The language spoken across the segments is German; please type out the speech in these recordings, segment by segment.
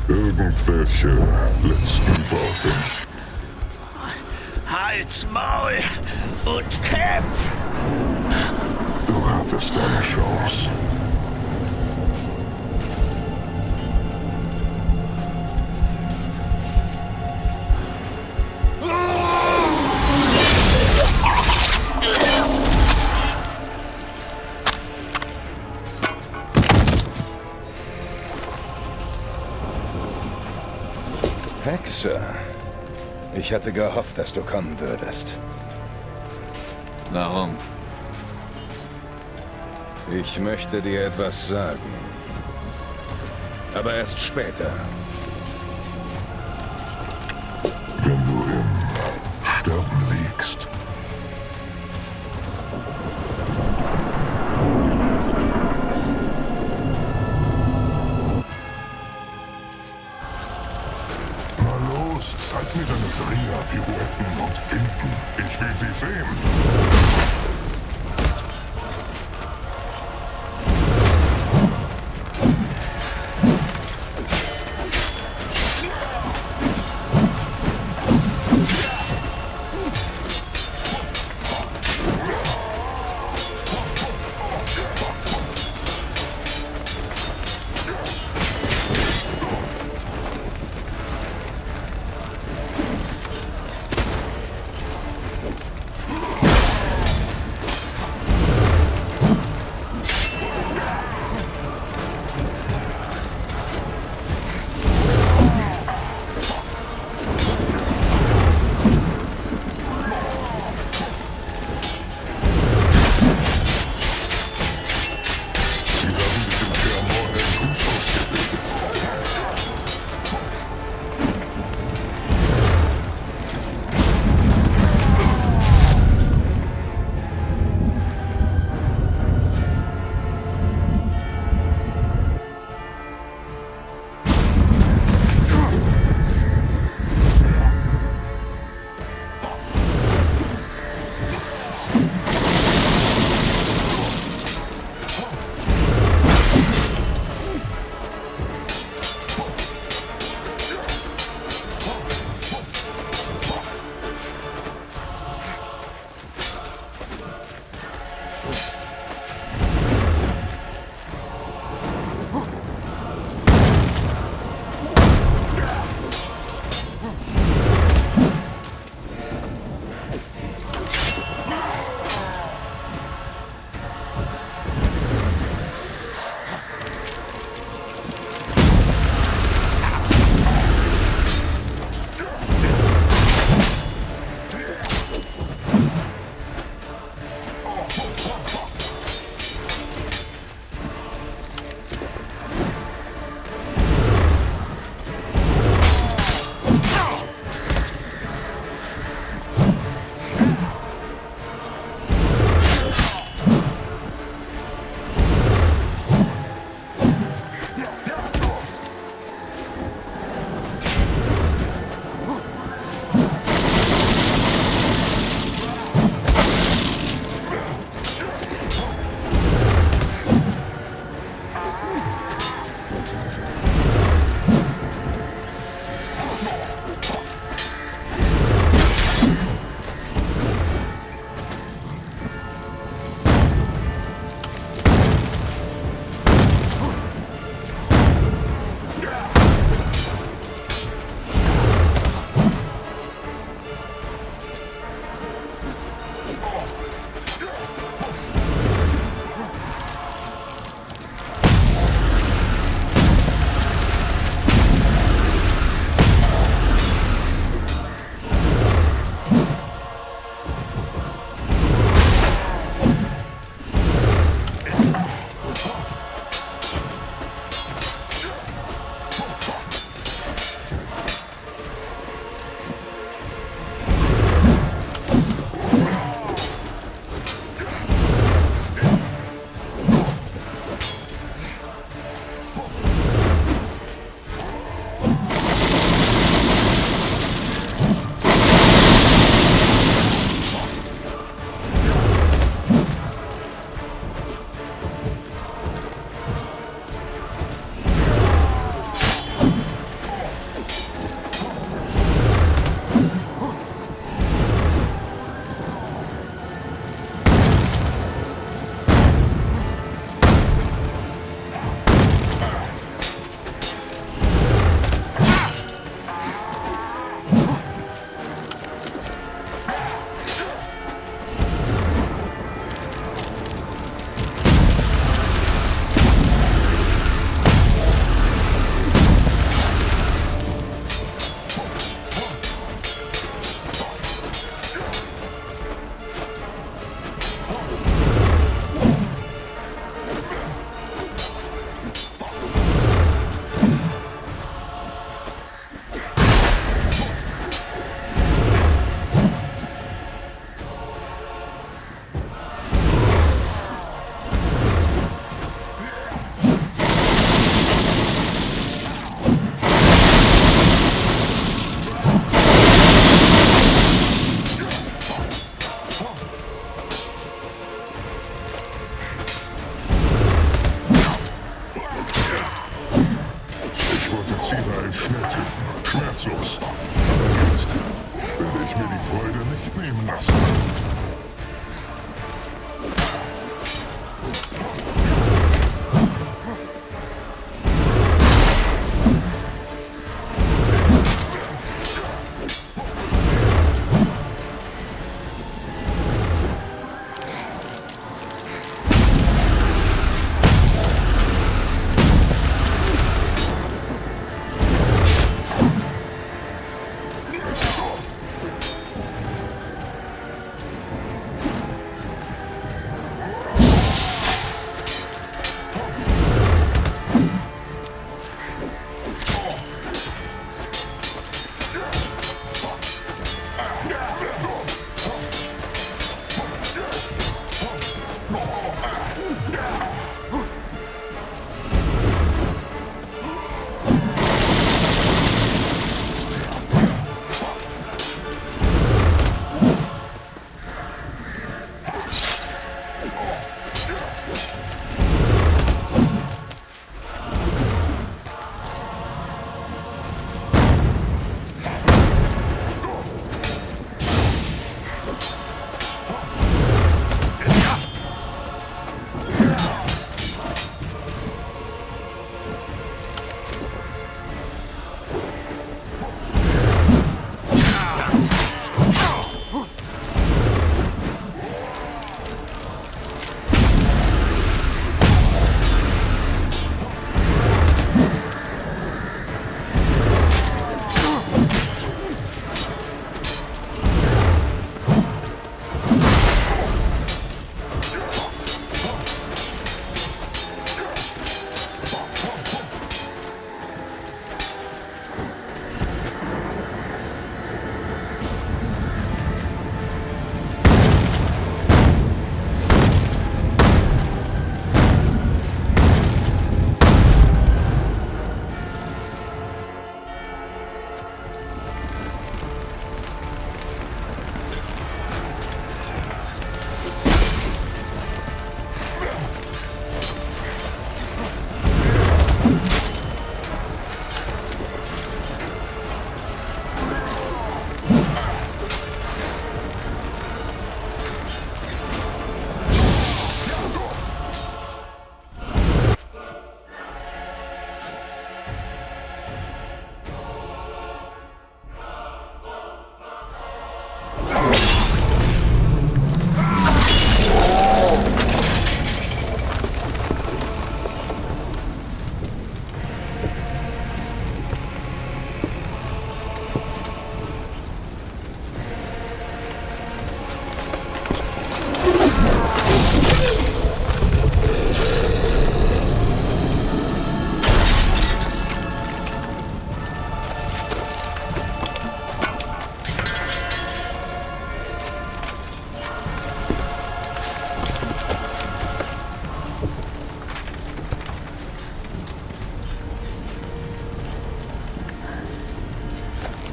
Irgendwelche letzten Worte? Halt's Maul und kämpf! Du hattest deine Chance. Hexer. Ich hatte gehofft, dass du kommen würdest. Warum? Ich möchte dir etwas sagen. Aber erst später. Wenn du im Sterben liegst. Na los, zeig mir deine Drea-Pirouetten und Finden. Ich will sie sehen.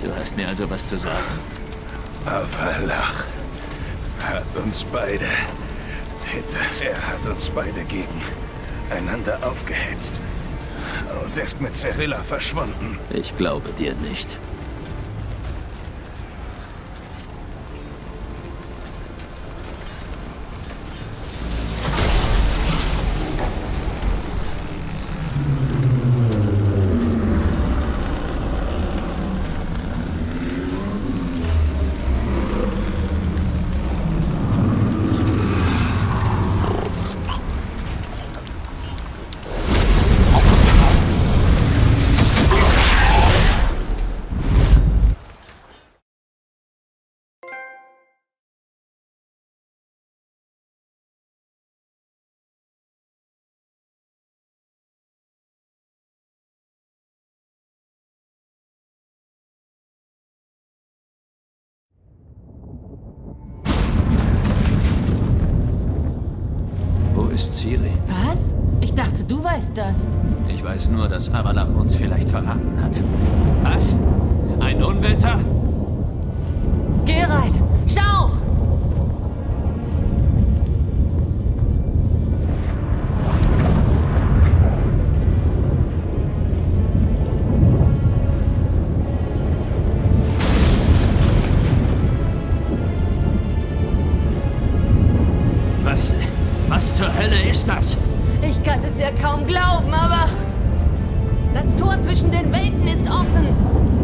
Du hast mir also was zu sagen. Avalach hat uns beide Er hat uns beide gegeneinander aufgehetzt und ist mit Cyrilla verschwunden. Ich glaube dir nicht. Ist Ciri. Was? Ich dachte, du weißt das. Ich weiß nur, dass Avalach uns vielleicht verraten hat. Was? Ein Unwetter? Geralt, schau! Was zur Hölle ist das? Ich kann es ja kaum glauben, aber... Das Tor zwischen den Welten ist offen.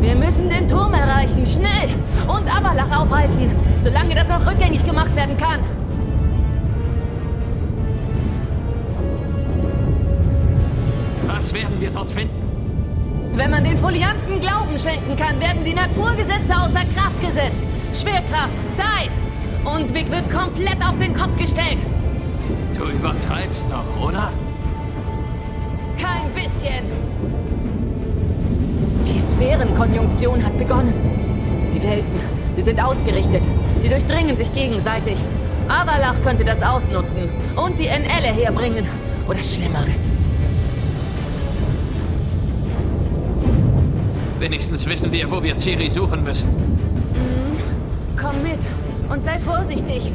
Wir müssen den Turm erreichen, schnell! Und Avalach aufhalten, solange das noch rückgängig gemacht werden kann. Was werden wir dort finden? Wenn man den Folianten Glauben schenken kann, werden die Naturgesetze außer Kraft gesetzt. Schwerkraft, Zeit. Und Vic wird komplett auf den Kopf gestellt. Du übertreibst doch, oder? Sphärenkonjunktion hat begonnen. Die Welten, sie sind ausgerichtet. Sie durchdringen sich gegenseitig. Avalach könnte das ausnutzen und die NL'e herbringen. Oder Schlimmeres. Wenigstens wissen wir, wo wir Ciri suchen müssen. Komm mit und sei vorsichtig.